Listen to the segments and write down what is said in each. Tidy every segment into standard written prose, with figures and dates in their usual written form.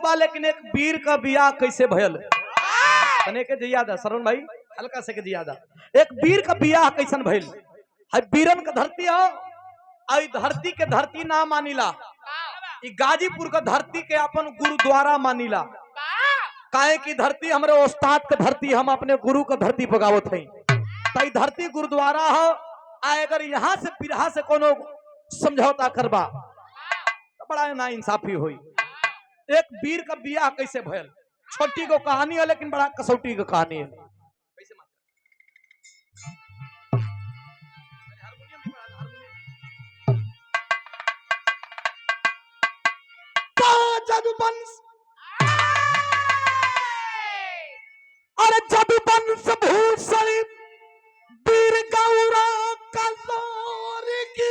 लेकिन एक वीर का बियाह कैसे भयल तने के जियादा श्रवण भाई हल्का से के जियादा एक वीर का बियाह कैसन भइल है वीरन का धरती हो आई धरती के धरती ना मानिला ई गाजीपुर का धरती के अपन गुरुद्वारा मानिला काहे की धरती हमरे उस्ताद के धरती हम अपने गुरु का धरती पगावत हई तई धरती गुरुद्वारा हो आ अगर यहाँ से बिरहा से कोनो समझौता करबा तो बड़ा ना इंसाफी हुई। एक वीर का बियाह कैसे भयल छोटी को कहानी है लेकिन बड़ा कसौटी की कहानी है। जदुवंश अरे जदुवंश भूषण वीर गौरा कलोरी की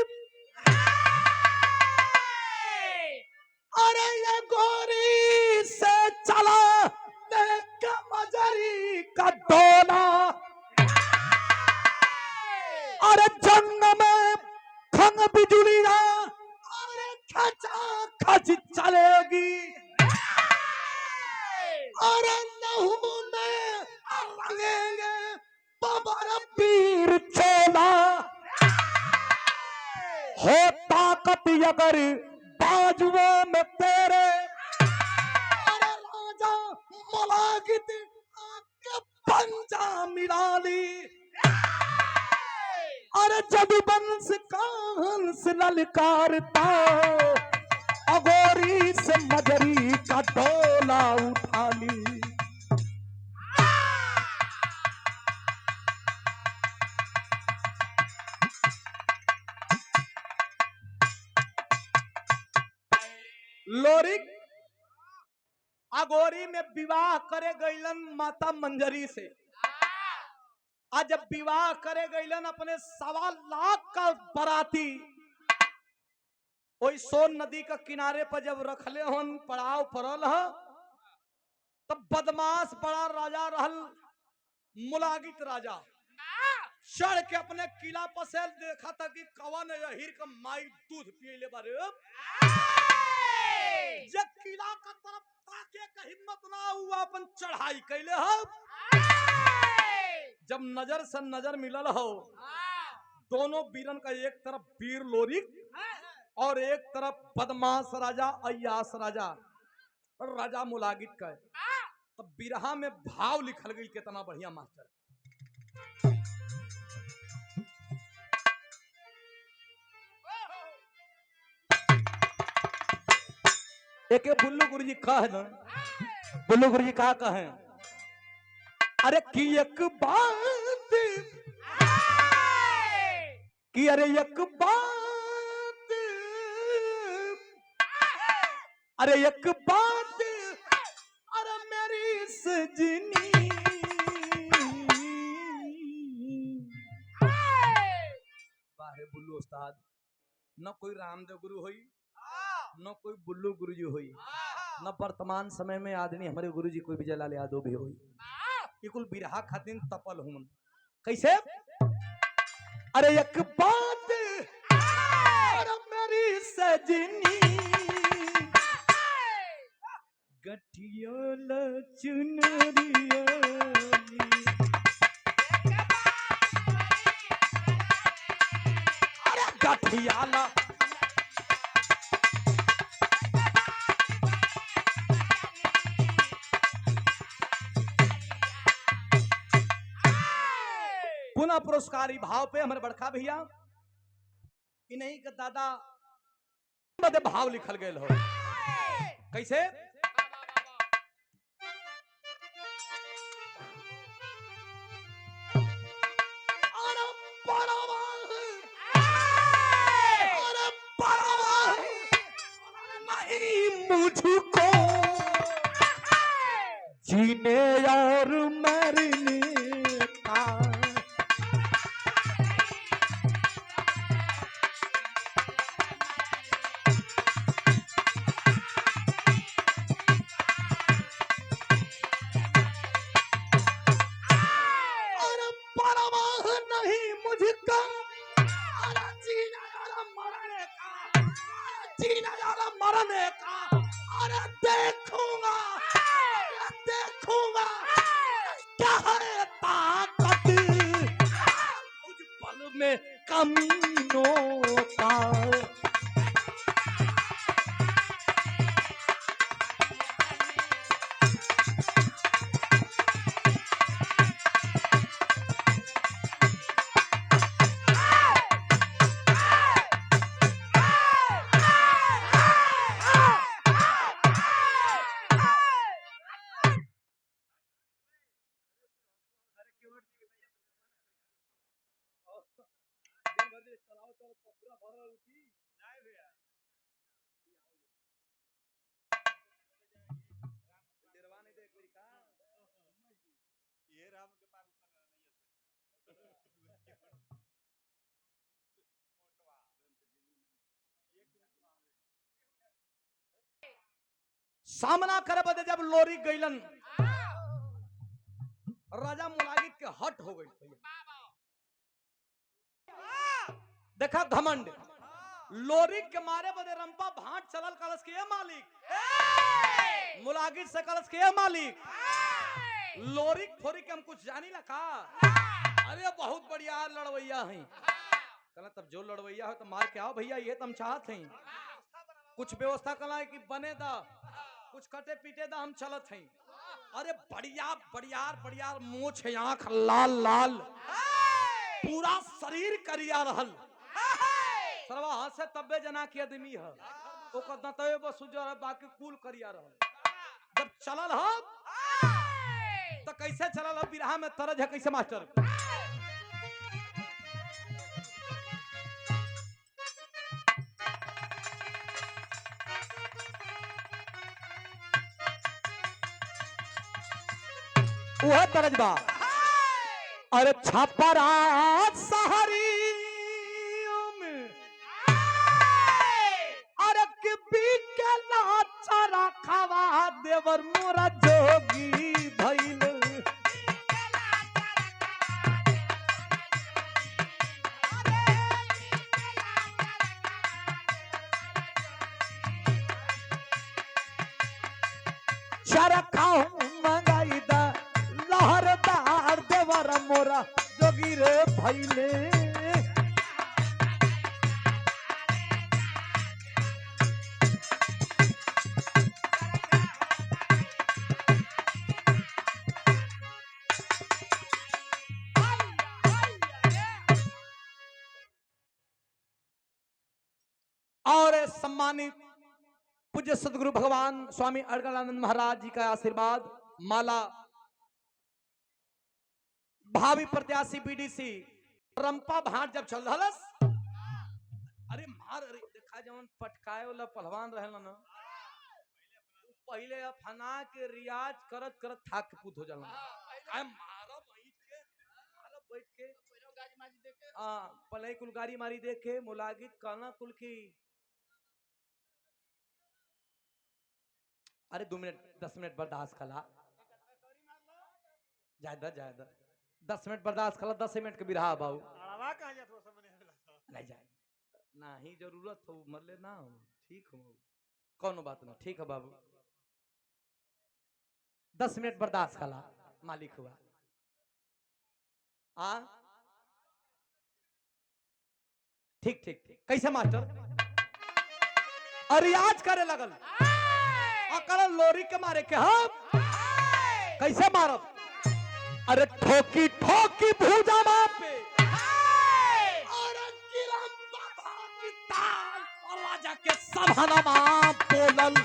अरे ये गोरी से चला देख मजरी का डोला अरे जंग में खंग बिजुलिया अरे खचा खच चलेगी अरे लहू में लगेंगे बबर पीर चोला हो ताकत अगर बाजुओं में तेरे अरे राजा मलागित आके पंजा मिला ली अरे जदुवंश का हंस ललकारता अगोरी से मजरी का डोला उठा ली। लोरिक अगोरी में विवाह करे गईलन माता मंजरी से आज जब विवाह करे गईलन अपने 1.25 लाख का बराती वही सोन नदी का किनारे पर जब रखले हन पड़ाव पड़ल ह तब बदमाश बड़ा राजा रहल मुलागित राजा चढ़ के अपने किला पर से देखा था कि कवन यहीर का माई दूध पियले बारे जब किला का तरफ ताके का हिम्मत ना हुआ अपन चढ़ाई कैले हो जब नजर से नजर मिलल हो दोनों वीरन का एक तरफ वीर लोरिक और एक तरफ बदमाश राजा अय्यास राजा और राजा मुलागित का तब बिरहा में भाव लिखल गई कितना बढ़िया मास्टर एक बुल्लू गुरुजी कह न बुल्लू गुरुजी कहा कहे अरे की एक बात की अरे एक बात अरे एक बात अरे मेरी सजनी बाहे बुल्लू उस्ताद न कोई रामदेव गुरु हुई न कोई बुल्लू गुरुजी हुई न वर्तमान समय में आदमी हमारे गुरुजी कोई विजयलाल यादव भी हुई ये कुल बिरहा खातिन तपल हूं कैसे अरे एक बात अरे मेरी सजनी गठियोल चुनरिया अरे गठियाला पुनः पुरस्कारी भाव पे हमारे बड़का भैया इन्हीं का दादा बदे भाव लिखल गए हो कैसे मुझको जीने और मरने का मरने का अरे देखूंगा कमीनों का। सामना करे बदे जब लोरी गईलन, राजा मुलागित के हट हो गई। देखा घमंड, लोरी के मारे बदे रंपा भाट चलल कलश के मालिक, मुलागित से कलश के मालिक, लोरी फोरी के हम कुछ जानी लखा। अरे बहुत बढ़िया लड़वैया है। कहला तब जो लड़वैया हो तो मार के आओ भैया, ये तुम चाहत हैं। कुछ व्यवस्था कला कि बने दा, कुछ कटे पीटे दा, हम चलत हैं। अरे बढ़िया बढ़ियार बढ़ियार मूछ आंख लाल लाल, पूरा शरीर करिया रहल। सरवा हाथ से तब्बे जना के आदमी है, ओकर दंतवे बस उजर, बाकी कुल करिया रहल। जब चलल हो तो कैसे चलल हो, बिरहा में तरज है कैसे मास्टर। वह तरजबा, अरे छपरा सहरी में, अरे किबी के लाचारा खावा देवर मोरा जोगी भइल। चरखा मंगाई दा लहरदार देवर मोरा जोगी रे भइले। और सम्मानित पूज्य सदगुरु भगवान स्वामी अड़गड़ानंद महाराज जी का आशीर्वाद, माला भावी प्रत्याशी बीडीसी रंपा भाट जब चल रहा, अरे मार, अरे देखा जवन पटकाए वाला पहलवान रहला ना, पहले फना के रियाज करत करत थाक के पूत हो जाला। आ मारा बैठ के पले कुल गाड़ी मारी देखे मुलागित काना कुल की। अरे 2 मिनट 10 मिनट बर्दाश्त कला, ज्यादा ज्यादा 10 मिनट बर्दाश्त कला, 10 मिनट के बिरहा बाबू नहीं जाए ना ही जरूरत हो मरले ना हो। ठीक हो, कौन बात ना, ठीक है बाबू, 10 मिनट बर्दाश्त कला, मालिक हुआ। ठीक ठीक ठीक, कैसे मास्टर रियाज करे लगल, अकल लोरी के मारे के हम कैसे मारब। अरे ठोकी ठोकी भूजा पे, अरे गिरम बाबा की ताल, और राजा के सभानमा बोलल।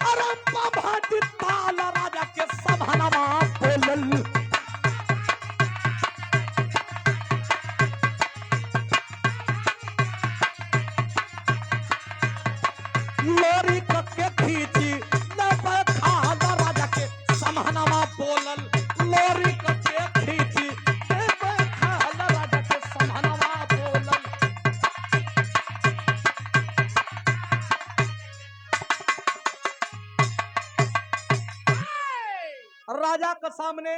अरे बाबा की ताल, राजा के सभानमा बोलल। लोरी कके खींची न खाद, राजा के समहनवा बोलल। लोरी कके खींची न खाद, राजा के समहनवा बोलल। राजा के सामने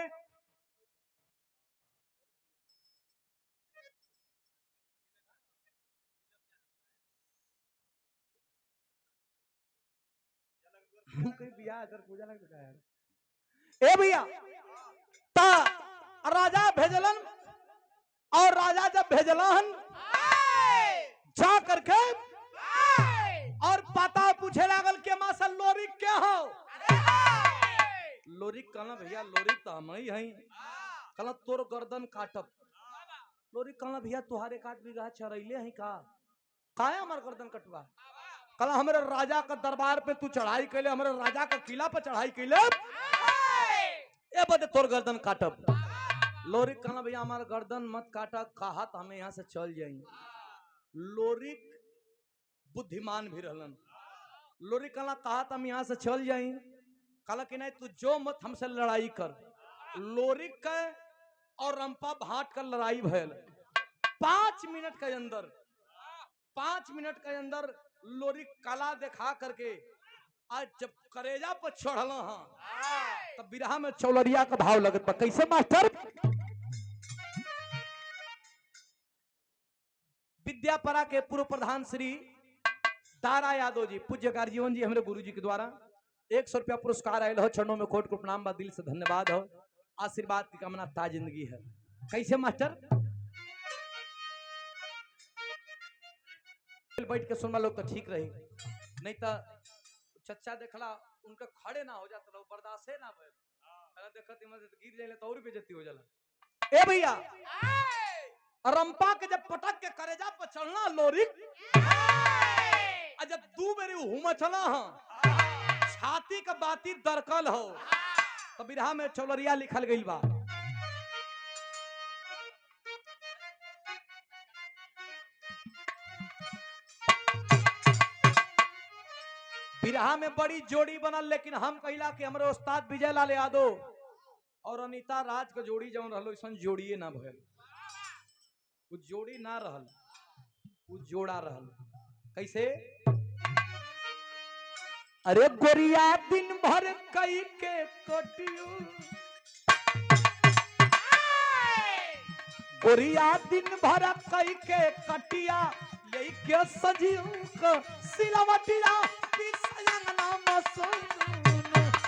हम कोई बियाह कर पूजा लग रहा है ए भैया ता राजा भेजलन और राजा जब भेजलन जा करके और पता पूछे लागल के मासल लोरिक क्या हो लोरिक कहना भैया लोरिक तो हम ही हई कहना तोर गर्दन काटब लोरिक कहना भैया तुहारे 1 बीघा चरैले हई का काहे हमार गर्दन कटवा कहला हमारे राजा का दरबार पे तू चढ़ाई कैले हमारे राजा का किला पे चढ़ाई कैले ए बदे तोर गर्दन काटब लोरिक कहना भैया हमारा गर्दन मत काटा कहा तो हमें यहाँ से चल जाएंगे लोरिक बुद्धिमान भी रहलन लोरिक कहना कहा तो हम यहाँ से चल जाएं कहला कि नहीं तू जो मत हमसे लड़ाई कर लोरिक का और रंपा भाट का लड़ाई भयल 5 मिनट के अंदर लोरिक कला दिखा करके आज जब करेजा पर चढ़ल तब बिरहा में चौलरिया का भाव लगत बा कैसे मास्टर विद्यापरा के पूर्व प्रधान श्री तारा यादव जी पूज्य गार्जियन जी हमारे गुरु जी के द्वारा 100 रुपया पुरस्कार आयल हो चरणों में कोट को प्रणाम बा दिल से धन्यवाद हो आशीर्वाद की कामना ता जिंदगी है कैसे मास्टर बैठ के सुनवा लोग तो ठीक रही नहीं तो चच्चा देखला उनका खड़े ना हो जाता लोग बर्दाश्त ना भइल पहले देखत इमर से गिर जाले तो और बेइज्जती हो जाला ए भैया रंपा के जब पटक के करेजा पर चढ़ना लोरिक जब 2 बेरी हुमचला छाती का बाती दरकल हो तो बिरहा में चौलरिया लिखल गई बा बिरहा में बड़ी जोड़ी बनल लेकिन हम कहिला कि हमरे उस्ताद विजय लाल यादव और अनीता राज के जोड़ी जौन रहलो ऐसा जोड़िए ना भइल वो जोड़ी ना रहल वो जोड़ा रहल कैसे अरे गोरिया दिन भर कई के कटियो गोरिया दिन भर कई के कटिया लेके सजियो को सिलवटिया पिसयन नाम सुन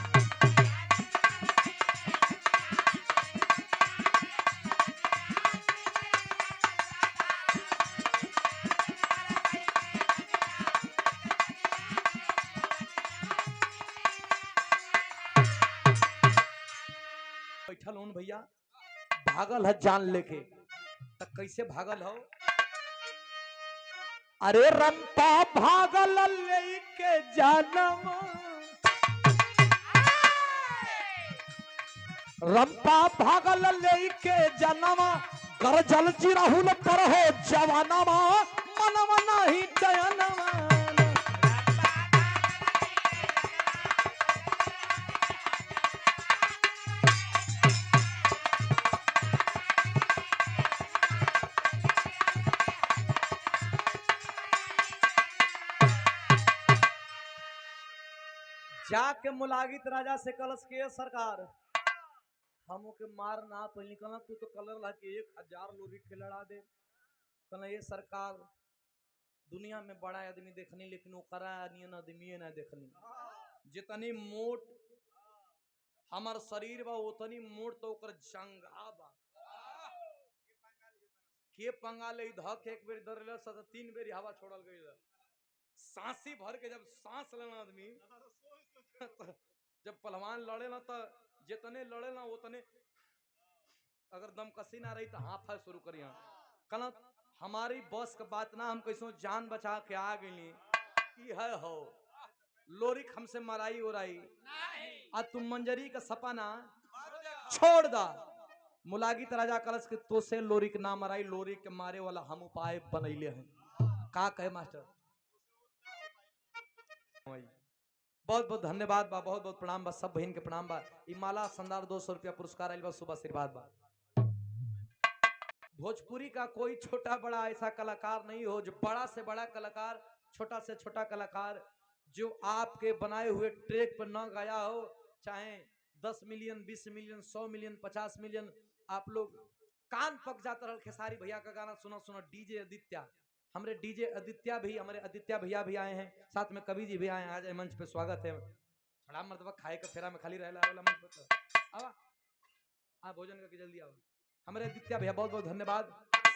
बैठल हूं भैया भागल है जान लेके तक कैसे भागल हो अरे रंपा भागल लेके जानम रंपा भागल लेके जनम गरजल चिराहुल पर हो जवानमा मनम नहीं चयनमा जाके मुलागित राजा से कलश के सरकार हमो के मार ना पहले कहना तू तो कलर ला के 1000 लोरी के लड़ा दे कहना ये सरकार दुनिया में बड़ा आदमी देखनी लेकिन ओकरा नियन आदमी ना देखनी जितनी मोट हमार शरीर बा उतनी मोट तो ओकर जंघा बा के पंगा ले धक एक बेर दरले 3 बेर हवा छोड़ल गई सांसी भर के जब सांस लेना आदमी जब पहलवान लड़े ना तो जितने लड़े ना उतने अगर दमकसी ना रही तो हाथ शुरू करिए कहना हमारी बस का बात ना हम कैसो जान बचा के आ गई है हो लोरिक हमसे मराई उराई आज तुम मंजरी का सपना छोड़ दा मुलागित राजा कलश के तो से लोरिक ना मराई लोरिक के मारे वाला हम उपाय बनैले हैं का कहे मास्टर बहुत बहुत धन्यवाद बा बहुत बहुत प्रणाम बा सब बहन के प्रणाम बा ई माला संदार 200 रुपया पुरस्कार आइल बा शुभ आशीर्वाद बा भोजपुरी का कोई छोटा बड़ा ऐसा कलाकार नहीं हो जो बड़ा से बड़ा कलाकार छोटा से छोटा कलाकार जो आपके बनाए हुए ट्रैक पर न गाया हो चाहे 10 मिलियन 20 मिलियन 100 मिलियन 50 मिलियन आप लोग कान पक जाता रहा खेसारी भैया का गाना सुना सुना डीजे आदित्य हमारे डीजे आदित्य भी हमारे आदित्य भैया भी आए हैं साथ में कवि जी भी आए हैं आज मंच पे स्वागत है बड़ा मर्दबा खाए के फेरा में खाली रहला वाला मत बता। आवा आ भोजन करके जल्दी आओ। हमारे दित्या भैया बहुत बहुत धन्यवाद।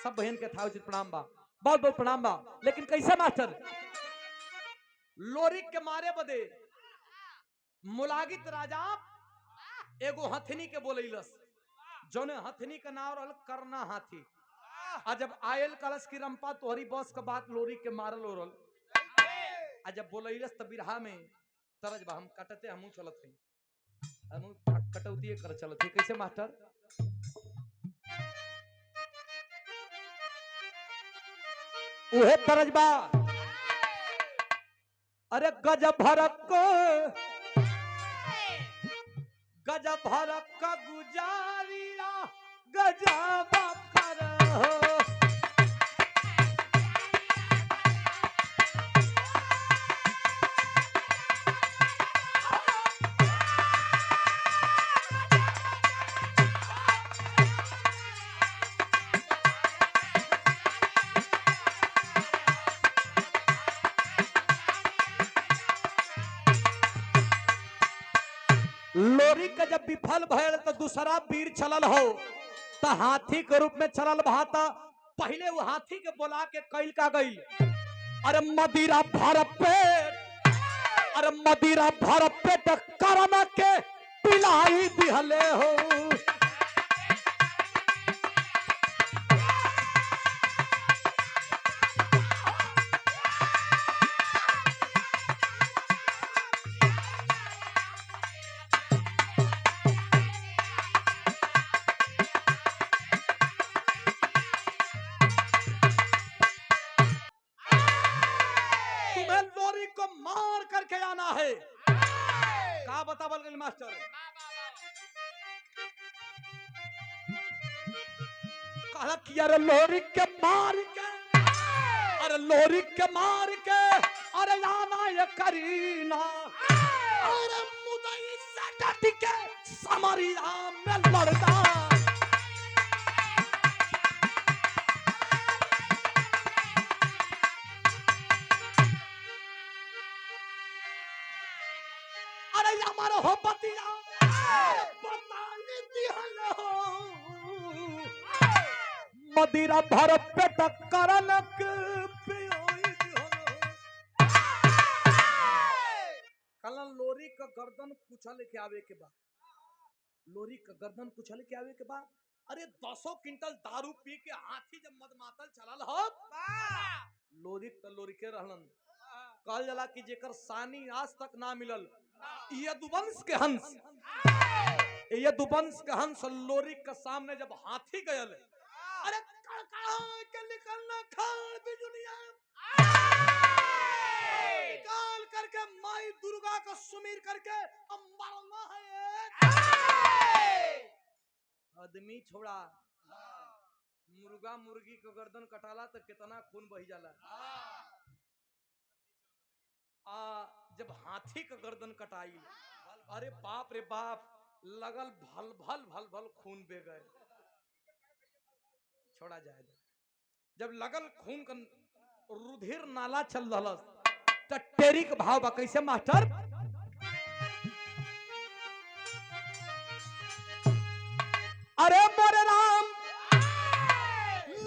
सब बहन के था उचित प्रणाम बा, बहुत बहुत प्रणाम बा। लेकिन कैसे मास्टर लोरी के मारे बदे मुलागित राजा एगो हथनी के बोलैलस, जौने हथनी का नाम रहल करना हाथी। आ जब आयल कलश की रंपा तोहरी बस का बात लोरी के मारल ओरल, आ जब बोलैलस तब बिरहा में तरज बा हम कटते हमू चलत हई, हमू कटौती कर चलत हई। कैसे मास्टर उहे तरज बा। अरे गजब भरक का गुजारिया गजब कर हो। लोरी का जब विफल भयल तो दूसरा वीर चलल हो, तो हाथी के रूप में चलल भाता। पहले वो हाथी के बोला के कैल का गई, अरे मदिरा भर पेट, अरे मदिरा भर पेट करना के पिलाई दिहले हो। मार करके आना है। कहा बता बल गई मास्टर, कहा कि अरे लोरी के मार के, अरे लोरी के मार के, अरे आना ये करीना, अरे मुदई से डट के समरिया में लड़ना। हमारा हो बतिया बताने दिहल हो, मदिरा भर पेट करनक पियोई दिहल। कल लोरी का गर्दन कुचल के आवे के बाद, लोरी का गर्दन कुचल के आवे के बाद, अरे 10 क्विंटल दारू पी के हाथी जब मदमातल चलल हो, लोरी त लोरी के रहलन। कहल जाला कि जेकर सानी आज तक ना मिलल, यदुवंश के हंस, यदुवंश के हंस लोरी के सामने जब हाथी गयल, अरे के निकलना खान बिजुलिया काल करके माई दुर्गा को सुमीर करके मरना है। आदमी छोड़ा मुर्गा मुर्गी को गर्दन कटाला तो कितना खून बही जाला। जब हाथी का गर्दन कटाई, अरे बाप रे बाप, लगल भल भल भल भल खून बह गए। छोड़ा जाए, जब लगल खून का रुधिर नाला चल रहा तो टेरी के भाव बा। कैसे मास्टर, अरे मोरे राम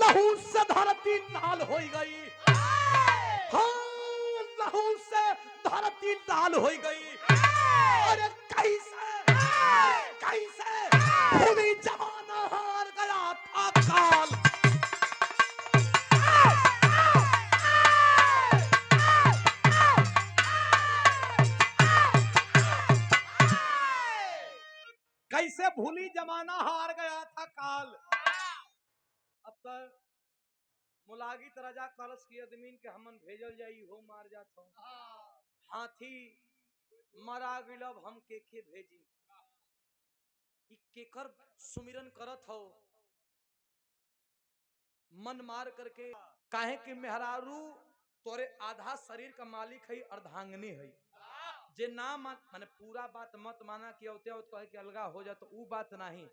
लहू से धरती लाल हो गई, हाँ लहू से धरती लाल हो गई। अरे कैसे कैसे भूमि जमाना हार गया था काल। कैसे भूली जमाना हार गया था काल। अब तक मुलागित राजा कलश की अदमीन के हमन भेजल जाई हो मार जात हो, हाथी मरा गिलब हम के भेजी, केकर सुमिरन करत हो मन मार करके। काहे कि मेहरारू तोरे आधा शरीर का मालिक है, अर्धांगनी है। जे ना माने पूरा बात मत माना कि औते औत कहे कि अलगा हो जा, तो वो बात नहीं,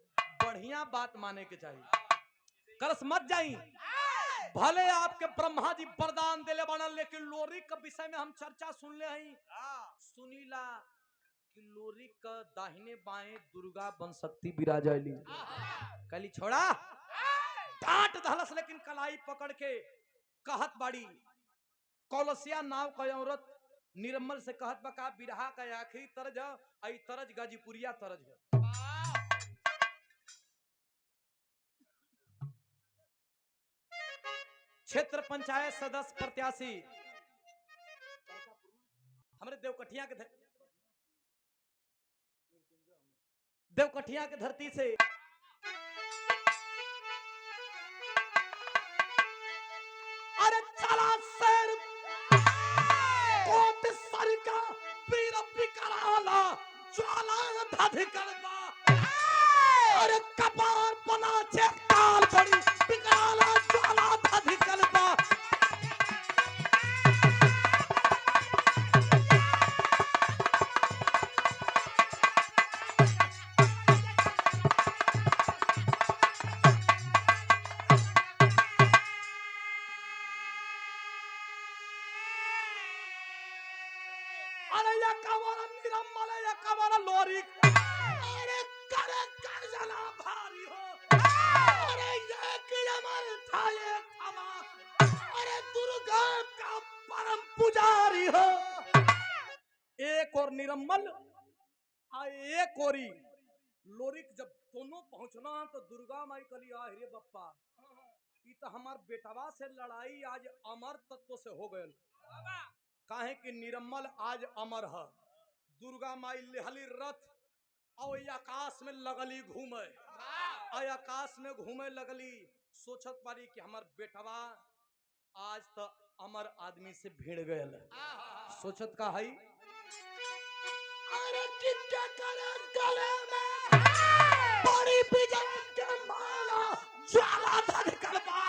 बढ़िया बात माने के चाहिए। करस मत जाई, भले आपके ब्रह्मा जी वरदान देले बनल, लेकिन लोरी के विषय में हम चर्चा सुन ले हई। सुनीला कि लोरी का दाहिने बाएं दुर्गा बन सकती विराजली। कली छोड़ा डांट धलस, लेकिन कलाई पकड़ के कहत बाड़ी। कौलसिया नाव का औरत निर्मल से कहत बका बिरहा का आखिरी तरज आई तरज गाजीपुरिया तरज है। क्षेत्र पंचायत सदस्य प्रत्याशी हमारे देवकठिया के धरती से अरे चला सर कोट सर का वीर बिकराला ज्वाला धधकल बा। अरे कपार बना चेकाल बड़ी बिकराला ज्वाला धधकल बा। एक और निरम्मल एक औरी लोरिक जब दोनों पहुंचना तो दुर्गा माई कली रे बप्पा ई तो हमार बेटवा से लड़ाई आज अमर तत्व से हो गए। काहे कि निरम्मल आज अमर है। दुर्गा माई लेहली रथ और आकाश में लगली घूमे, आकाश में घूमे लगली। सोचत पारी कि हमार बेटवा आज तो अमर आदमी से भिड़ गए। सोचत का है अरे कितना करे गले में बड़ी विजय के माला ज्वाला धधकल बा।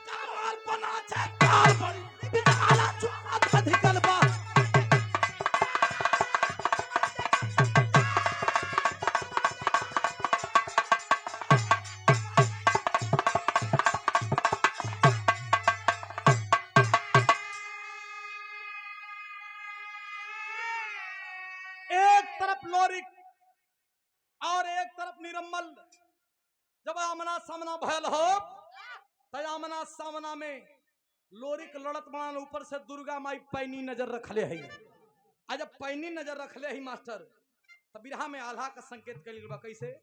कमाल बना छे काल बड़ी बिजला ज्वाला धधकल बा। लोरिक और एक तरफ निरम्मल जब आमना सामना भयल हो तो आमना सामना में लोरिक लड़त बना। ऊपर से दुर्गा माई पैनी नजर रखले है। आज जब पैनी नजर रखले है मास्टर तब बिरहा में आल्हा का संकेत कइल बा। कैसे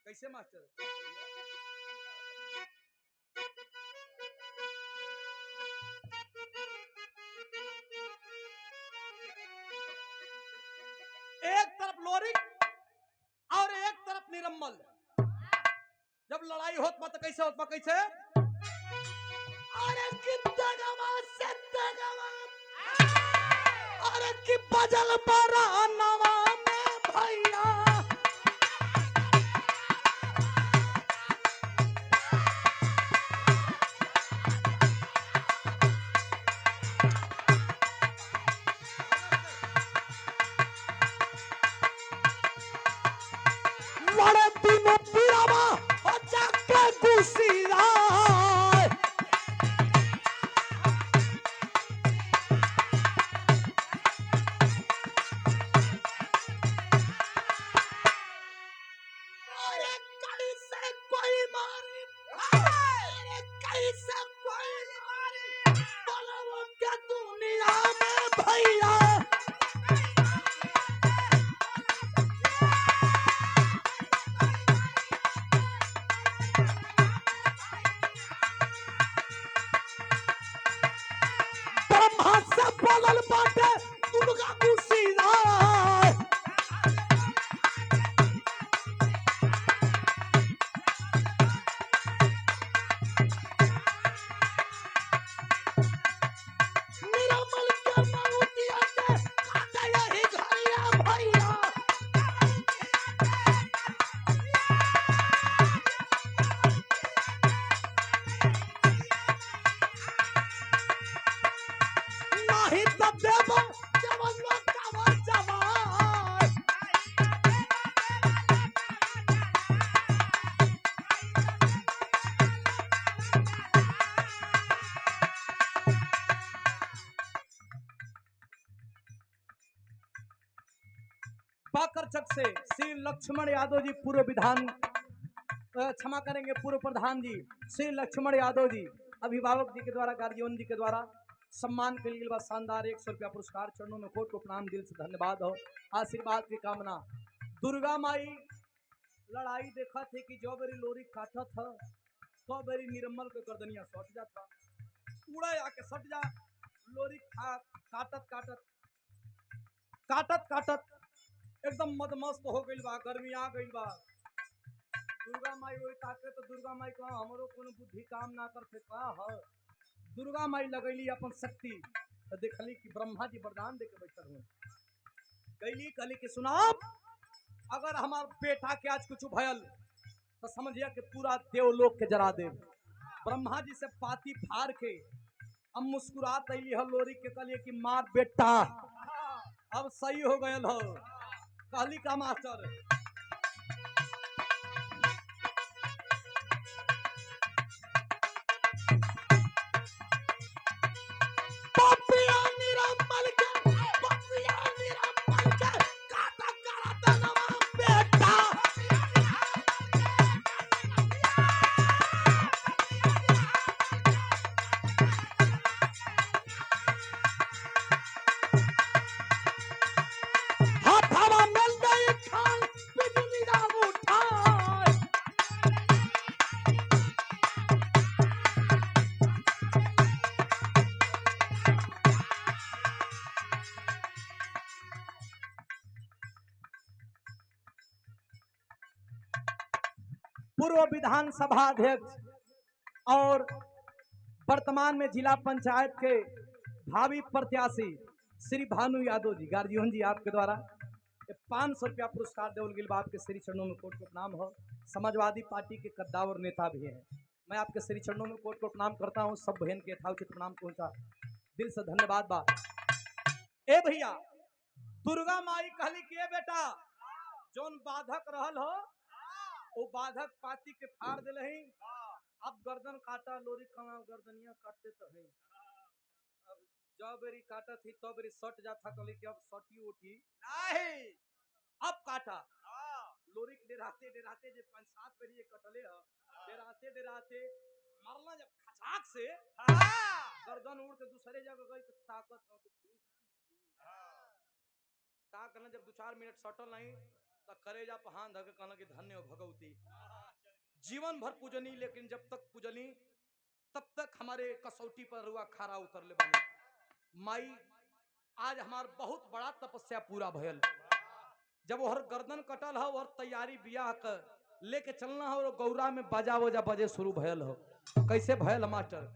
कैसे मास्टर एक तरफ लोरिक और एक तरफ निरम्मल जब लड़ाई होत बा तो कैसे होत बा। कैसे अरे कितना गवा से गवा अरे कि बजल बरा नवा में भैया वाचक से श्री लक्ष्मण यादव जी पूर्व विधान क्षमा करेंगे पूर्व प्रधान जी श्री लक्ष्मण यादव जी अभिभावक जी के द्वारा गार्जियन जी के द्वारा सम्मान के लिए शानदार 100 रुपया पुरस्कार चरणों में कोट को प्रणाम दिल से धन्यवाद हो आशीर्वाद की कामना। दुर्गा माई लड़ाई देखा थे कि जो बेरी लोरी काटा था तो बेरी निर्मल के गर्दनिया सट जा था उड़ा आके सट जा लोरी काटत काटत काटत काटत एकदम मदमस्त हो गई बा गर्मी आ गई बा। दुर्गा माई वही ताके तो दुर्गा माई कहा हमरो कोनो बुद्धि काम ना करते का है दुर्गा माई लगैली अपन शक्ति तो देखली कि ब्रह्मा जी वरदान देके बैठल हुए कैली कहली कि सुनाब अगर हमार बेटा के आज कुछ भयल तो समझिए कि पूरा देवलोक के जरा देव। ब्रह्मा जी से पाती फाड़ के अब मुस्कुरात अली है लोरी के कहलिए कि मार बेटा अब सही हो गयल हो कहली का मास्टर पूर्व विधानसभा अध्यक्ष और वर्तमान में जिला पंचायत के भावी प्रत्याशी श्री भानु यादव जी गार्जियन जी आपके द्वारा 500 रुपया पुरस्कार देवल गिल आपके श्री चरणों में कोट को प्रणाम हो। समाजवादी पार्टी के कद्दावर नेता भी हैं मैं आपके श्री चरणों में कोट को प्रणाम करता हूं सब बहन के यथाउचित प्रणाम पहुंचा दिल से धन्यवाद बा। ए भैया दुर्गा माई कहली कि बेटा जोन बाधक रहल हो वो बाधक पाती के फाड़ दिले ही अब गर्दन काटा लोरी कना गर्दनिया काटते तो है अब जब बेरी काटा थी तो बेरी सट जा था कहली कि अब सटी उठी नहीं अब काटा लोरी के डराते डराते जे 5-7 बेरी ये कटले ह डराते डराते मरला जब खचाक से गर्दन उड़ के दूसरे जगह गई तो ताकत हो कि ताक करना जब 2-4 मिनट सटल नहीं तो करेजा पर हाथ धके कहना कि धन्य हो भगवती जीवन भर पूजनी लेकिन जब तक पूजनी तब तक हमारे कसौटी पर रुआ खारा उतर ले बनी माई आज हमार बहुत बड़ा तपस्या पूरा भयल जब वो हर गर्दन कटल हो और तैयारी बियाह कर लेके चलना हो और गौरा में बाजा वजा बजे शुरू भयल हो कैसे भयल मास्टर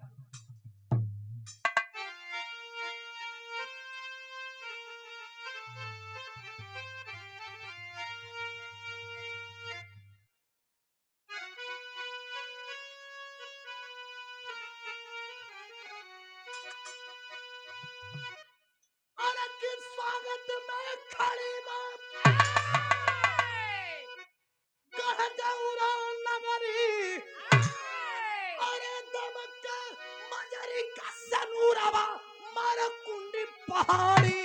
पहाड़ी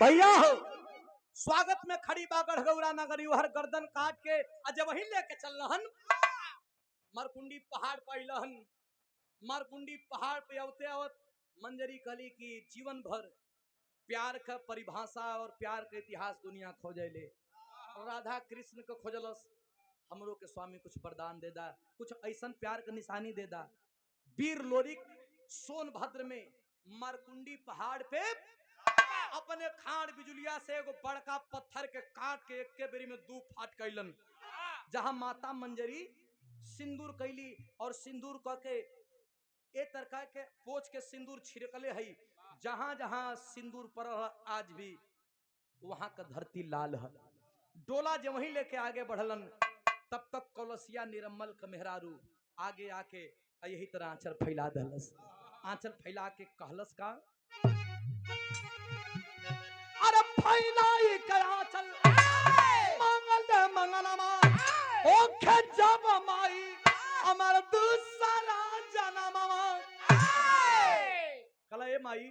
भैया हो स्वागत में खड़ी बा गढ़गौरा नगरी हर गर्दन काट के आज वही लेके चल रहन मरकुंडी पहाड़ पर मरकुंडी पहाड़ पे अवते आवत मंजरी कली की जीवन भर प्यार का परिभाषा और प्यार का इतिहास दुनिया खोजले राधा कृष्ण को खोजलस हमरो के स्वामी कुछ वरदान दे दा कुछ ऐसा प्यार का निशानी दे दा वीर लोरिक सोनभद्र में मरकुंडी पहाड़ पे अपने खाड़ बिजुलिया से एगो बड़का पत्थर के काट के एक के बेरी में 2 फाट कैलन जहां माता मंजरी सिंदूर कैली और सिंदूर करके ए तरका के पोछ के सिंदूर छिड़कले है जहां जहां सिंदूर पर आज भी वहां का धरती लाल है डोला जो वहीं लेके आगे बढ़लन तब तक कौलसिया निरम्मल का मेहरारू आगे आके यही तरह आंचल फैला दलस आंचल फैला के कहलस का अरे फैलाई कया चल मंगल मंगलमा ओखे जब माई अमर दूसरा जन्मवा कला ए माई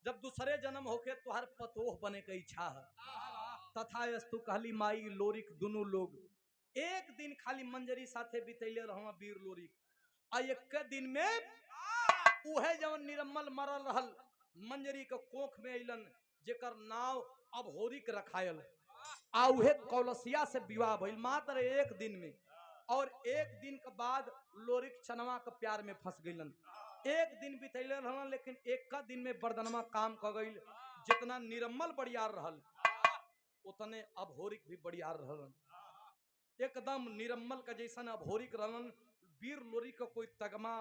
जब दूसरे जन्म होके तुहार पतोह बने के इच्छा है तथा यस्तु कहली माई लोरिक दुनु लोग एक दिन खाली मंजरी साथे बितैले रहवा वीर लोरिक आ एक दिन में उहे जवन निरम्मल मरल रहल मंजरी के कोख में अइलन जेकर नाव अभोरिक रखायल आ उहे कौलसिया से विवाह भइल मात्र एक दिन में और एक दिन के बाद लोरिक चनवा के प्यार में फंस गइलन एक दिन बितैले रहलन लेकिन एक दिन में बरदनमा काम क गइल जितना निरम्मल बड़ियार रहल उतने अभोरिक भी बड़ियार रहलन एकदम निरम्मल का जैसन अभोरिक रहलन वीर लोरी का कोई तगमा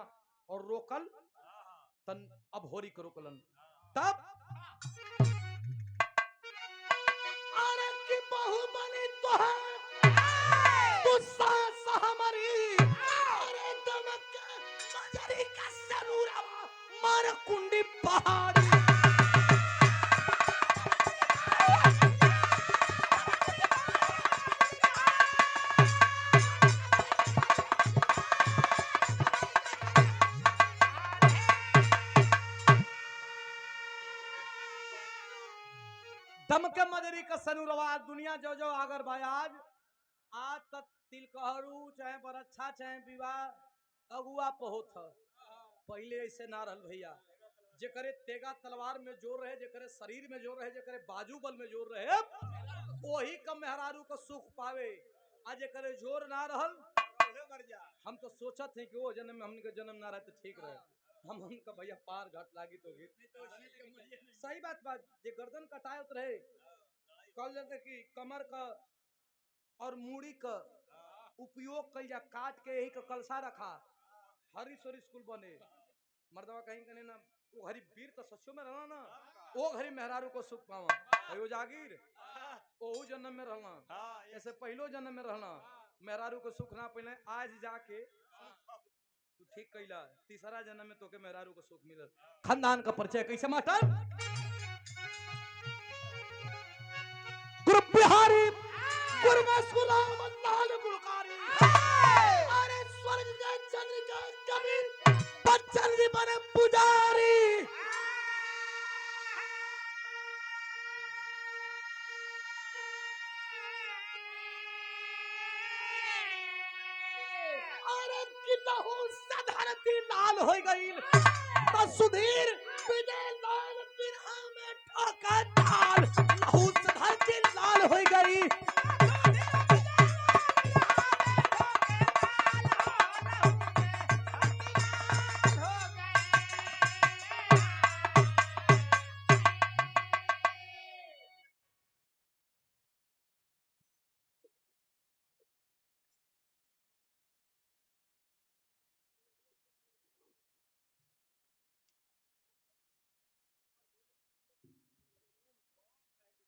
और रोकल तन अभोरिक रोकलन तब अरे की बहु बनी तो है तू सास हमारी अरे दमक मजरी का सरूरा मार कुंडी पहाड़ी दमके मजरी का सनुरवा दुनिया जो जो अगर भाई आज तक तिलकहरू चाहे बरच्छा चाहे विवाह अगुआ पहोत पहले ऐसे ना रहल भैया जेकरे तेगा तलवार में जोर रहे जेकरे शरीर में जोर रहे जेकरे बाजू बल में जोर रहे वही कम मेहरारू को सुख पावे आज जेकरे जोर ना रहल हम तो सोचत हैं कि वो जन्म में हमने जन्म ना रहे तो ठीक रहे हम उनका भैया पार घाट लागी तो सही बात जे गर्दन कटाए रहे कल जाते कि कमर का और मूड़ी का उपयोग कल जा काट के यही का कलसा रखा हरीश्वर स्कूल बने मर्दवा कहीं कहीं ना वो हरी वीर तो सच्चों में रहना ना वो घरी मेहरारू को सुख पावा भयो जागीर ओहू जन्म में रहना ऐसे पहलो जन्म में रहना मेहरारू को सुख ना पहले आज जाके तू ठीक कैला तीसरा जन्म में तोके मेहरारू को सुख मिलल खानदान का परिचय कैसे मास्टर गुरु बिहारी गुरु में गुलाम लाल गुलकारी अरे स्वर्ग के चंद्रिका कबीर बच्चन जी बने पुजारी लाल हो गई तो सुधीर विजय